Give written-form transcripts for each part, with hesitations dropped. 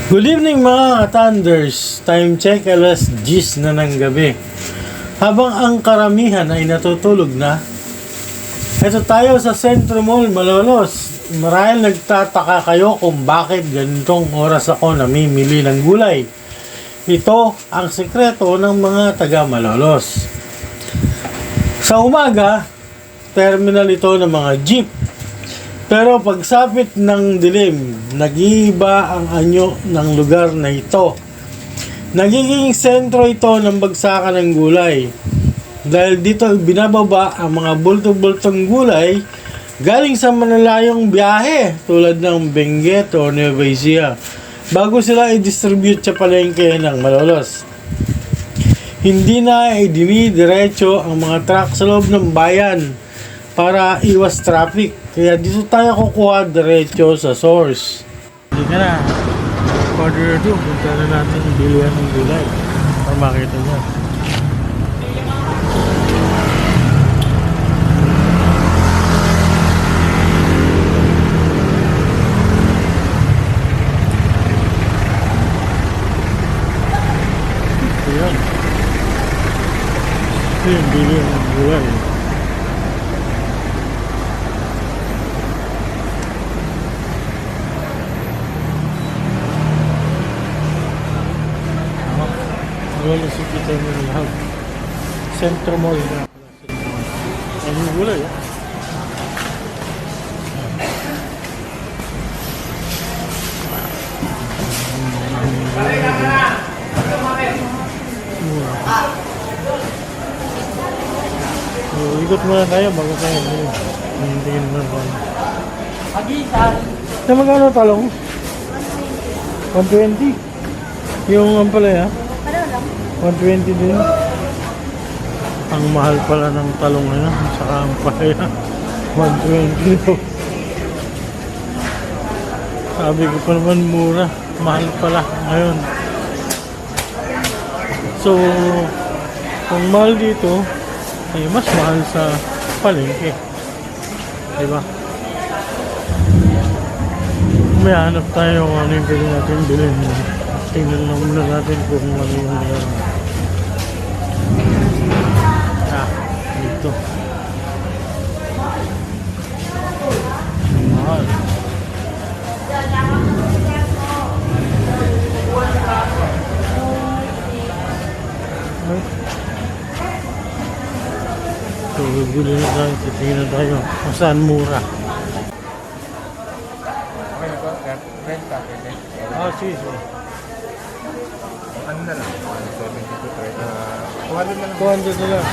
Good evening mga Thunders. Time check alas 10 na ng gabi. Habang ang karamihan ay natutulog na, eto tayo sa Centro Mall, Malolos. Marahil nagtataka kayo kung bakit ganitong oras ako namimili ng gulay. Ito ang sekreto ng mga taga Malolos. Sa umaga, terminal ito ng mga jeep. Pero pagsapit ng dilim, nag-iiba ang anyo ng lugar na ito. Nagiging sentro ito ng bagsakan ng gulay. Dahil dito binababa ang mga bulto-bultong gulay galing sa malalayong biyahe tulad ng Benguet o Nueva Ecija bago sila i-distribute sa palengke ng Malolos. Hindi na idinidiretso ang mga truck sa loob ng bayan para iwas traffic. Kaya dito tayo kukuha diretso sa source. Hindi ka na. Order 2. Punta na natin yung bilihan ng gulay. Para makita nyo. Ayan. Ito yung bilihan ng gulay. Wala si kita mo ng lahat. Centro Mall na. Ang yung gulay, eh. Ikot muna tayo bago tayo. Tingin muna tayo. Na magkano talong? 120. Yung ampalaya? 120 din. Ang mahal pala ng talong ngayon. Saka ang palaya 120 daw. Sabi ko pa naman mura. Mahal pala ngayon. So kung mahal dito ay mas mahal sa palengke, diba? May hanap tayo kung ano yung pwede natin bilhin. Tingnan lang muna natin kung ano yung meron. Dito. Mahal. So, bibili na tayo. Titingin na tayo kung saan mura. Okay na po, rent ka, pwede. Sige. Ano na lang? 172, 200 na lang. 200 na lang.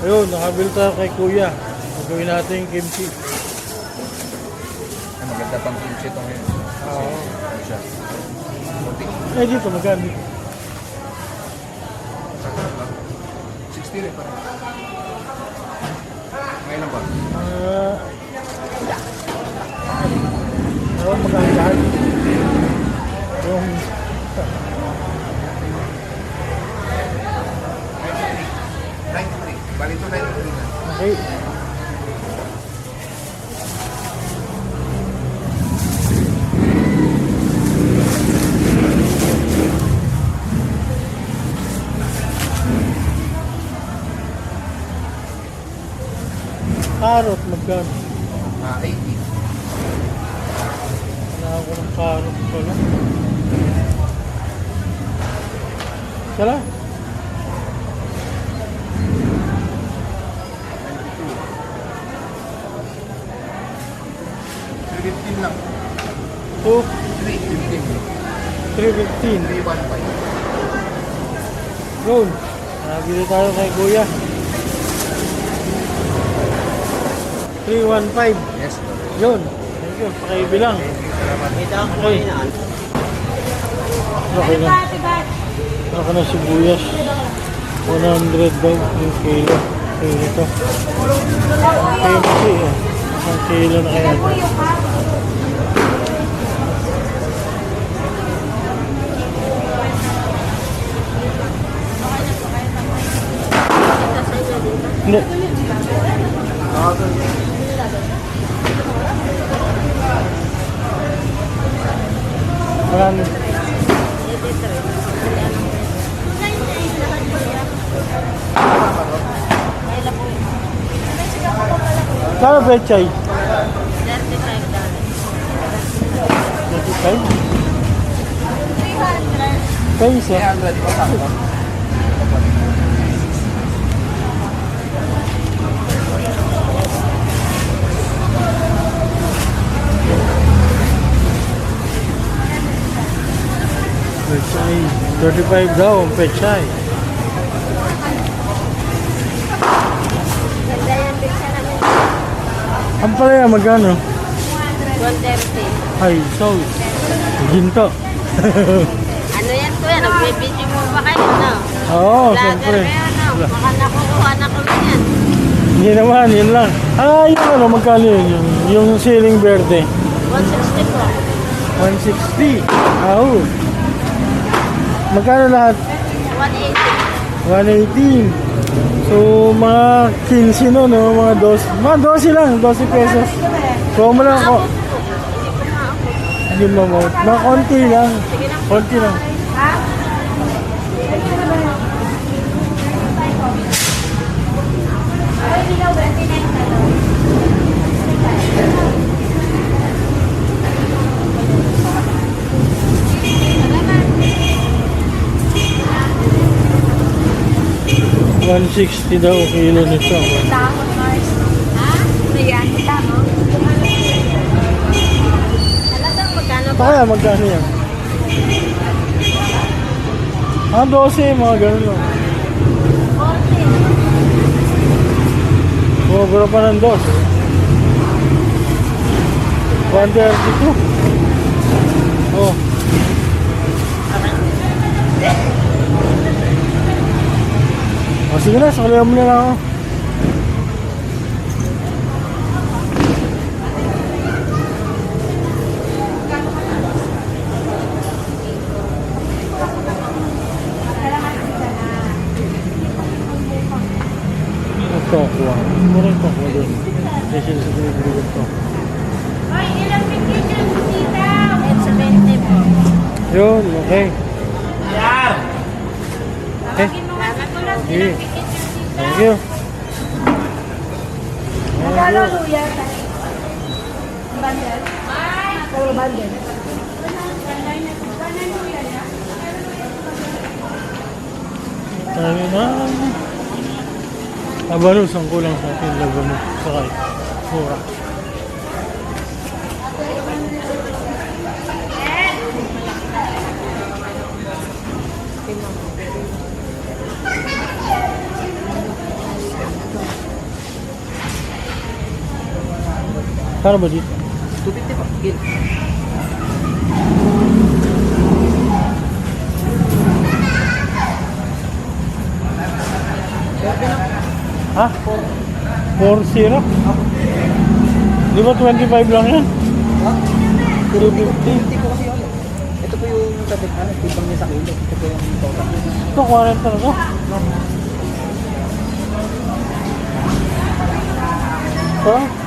Ayun, nakabil tayo kay Kuya. Gagawin natin yung kimchi. Ay, maganda pang kimchi ito ngayon. Oo. Ano siya? Puti. Eh, dito magkano? 60 rin pa rin. Ngayon lang ba? Magkano lahat? Yung... 93. Bali ito 93 na. Okay. Carrot, magkano? 80. Wala ako ng carrot pala. Sala? 315 lang. 2, 315. 315. 315. Yun. Nabili tayo kay Kuya. 315. Yes, bro. Yun. Thank you. Pakibilang. Okay. Okay na. Ako na sibuyas. 100 daw yung kilo. Okay, ito. KFC eh. Isang kilo na kaya ito. Hindi. Marami. Kano pechay? 35 35? Peso. 300 po sakto. Pechay. 35 daw ang pechay. Ganda yan, pizza namin. Ang palaya magkano? 130. Ay, sauce. Ginto. Ano yan kuya? Nagbibidyo mo ba kayo, no? Oo, Vlogger siyempre. kayo, no? Baka nakukuha na kami yan. Hindi naman, yun lang. Ah, yung ano, magkano yun? Yung siling verde. 160 po. 160. Ah, magkano lahat? 180. 118. So, mga 15 no, no? Mga 12. Mga 12 lang, 12 pesos. So, mo lang ako. Hindi mo mo. Mga konti lang. Konti lang. $160 daw kilo nito. Dahon, Mars. Ha? Ayan, tama. Alam magkano ba? Kaya magkano yan? Ah, 12, mga ganun lang. 40. Bumabura pa ng 2. 132. Oh. O sige na, sakalihan mo na lang ako. Tokwa. Murang tokwa doon. Kasi sa pinagulog to. It's 20 po. Yun, okay. Okay. Sige. Thank you. Magkano luya? Bandel? Puro bandel. Tayo na. Labanos ang kulang sa atin. Labanos. Sakay. Mura. Kano ba dito? 250 po. Gil. Ha? 4-0? Di ba 25 lang yan? Ha? 250. 250 po kasi yun. Ito po yung tibang niya sa kilo. Ito po yung total. Ito, 40 na to. Ito?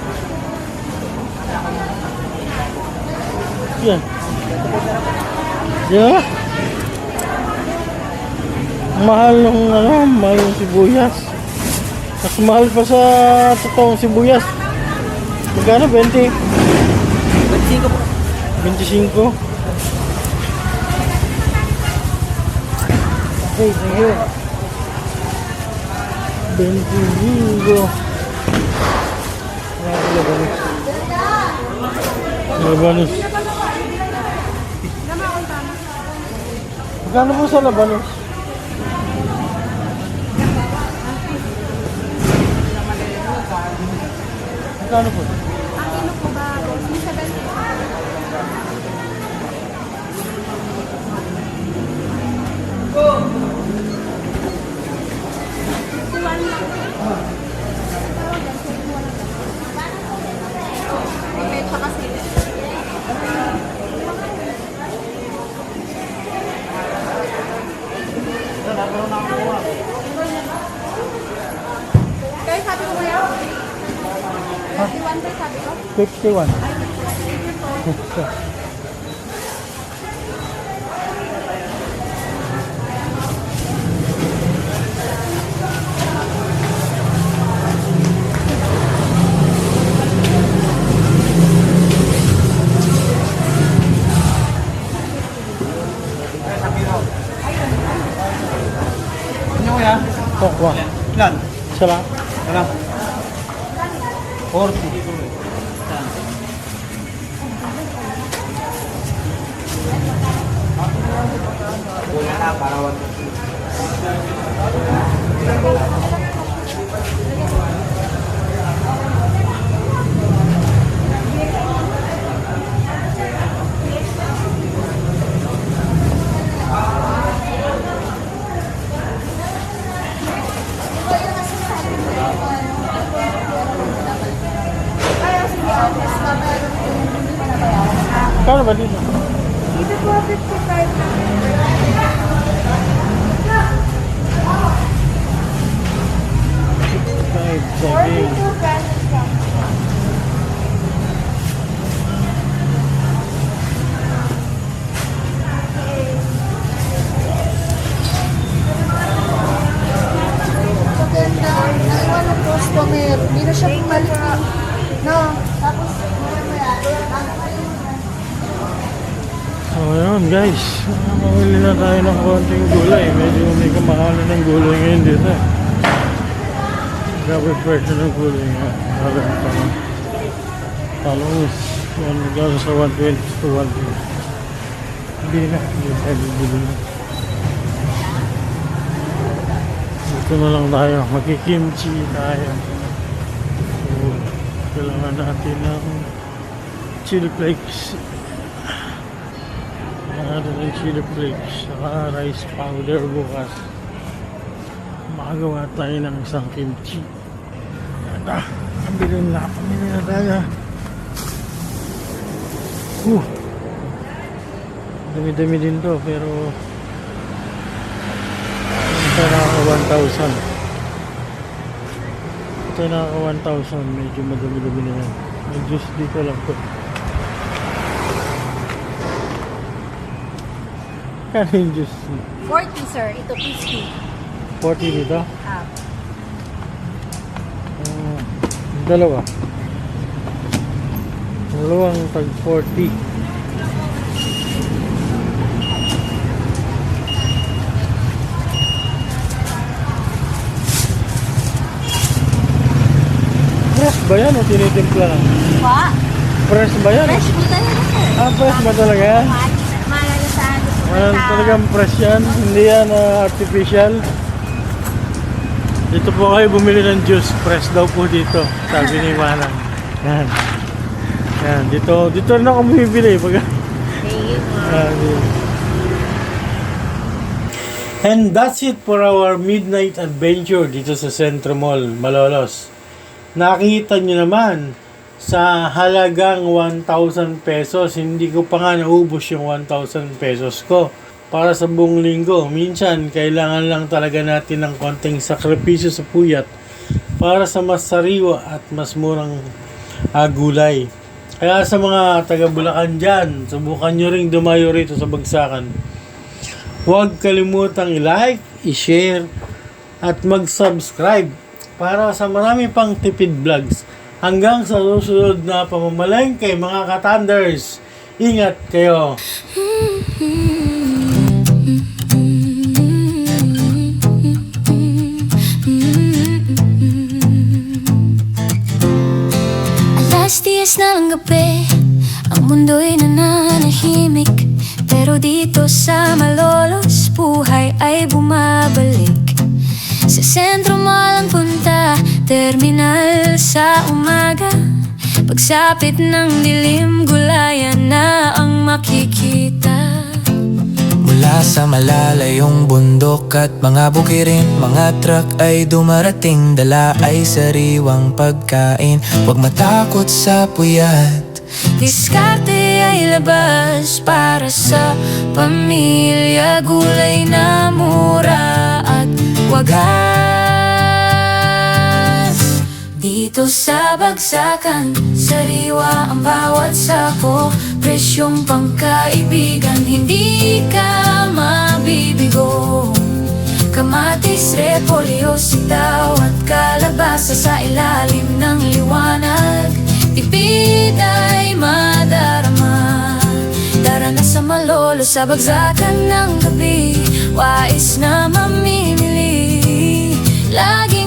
Yan. Yan. Mahal ng ano, mahal ng sibuyas. Mas mahal pa sa totoong sibuyas. Magkano? 20? 25 po. 25? Okay, thank you. 25. Labanos. Labanos. Magkano po sa labanos? Magkano po? Kaya sabi ko kuya, 51 pa sabi ko. 51. Kokwa. Ilan? Isa lang. Ano? 40. Wala na, para 150. Kano ba dito? Dito po, 55 lang. 5, 7. 42 pesos lang. Maganda. Naiwan ng customer. Hindi na siya bumalik. No. Tapos, So yun guys, mamili na tayo ng konting gulay. Medyo may kamahalan ng gulay ngayon dito. Grabe presyo ng gulay nga. Grabe ang tanong. Talong yan nagkasa sa 120 to 120. Hindi na, hindi tayo bibili na. Dito na lang tayo, magkikimchi tayo. So, kailangan natin ng chili flakes. Natin ng chili flakes saka rice powder bukas. Makagawa tayo ng isang kimchi. Pamili na tayo. Dami-dami din to pero ito nakaka 1,000. Ito nakaka 1,000. Medyo madami-dami na yan. May juice dito lang to. Kano yung juice? 40 sir, ito 50. 40 dito? Ah. Dalawa. Dalawang tag 40. Fresh ba yan o tinitimpla lang? Pa? Fresh ba yan? Fresh po talaga sir. Fresh ba talaga yan? Mahalaga sa ano. Talagang fresh yan, hindi yan artificial. Dito po kayo bumili ng juice, fresh daw po dito, sabi ni Manang. Yan. Yan, dito rin ako bumibili. And that's it for our midnight adventure dito sa Centro Mall, Malolos. Nakita nyo naman, sa halagang 1,000 pesos, hindi ko pa nga naubos yung 1,000 pesos ko para sa buong linggo. Minsan, kailangan lang talaga natin ng konting sakripisyo sa puyat para sa mas sariwa at mas murang gulay. Kaya sa mga taga Bulacan dyan, subukan nyo ring dumayo rito sa Bagsakan. Huwag kalimutang i-like, i-share, at mag-subscribe para sa marami pang tipid vlogs. Hanggang sa susunod na pamamalengke mga katanders. Ingat kayo. Alas 10 na lang gabi, ang mundo'y nananahimik. Pero dito sa Malolos, buhay ay bumabalik. Sa sentro Mall ang punta, terminal sa umaga. Pagsapit ng dilim, gulayan na ang makikita. Mula sa malalayong bundok at mga bukirin, mga truck ay dumarating, dala ay sariwang pagkain. Huwag matakot sa puyat, Diskarte ay labas para sa pamilya. Gulay na mura at wagas. Dito sa Bagsakan, sariwa ang bawat sako. Presyong pangkaibigan, hindi ka mabibigo. Kamatis, repolyo, sitaw at kalabasa sa ilalim ng liwanag. Tipid ay madarama. Tara na sa Malolos, sa Bagsakan ng gabi. Wais na mamimili, Lagi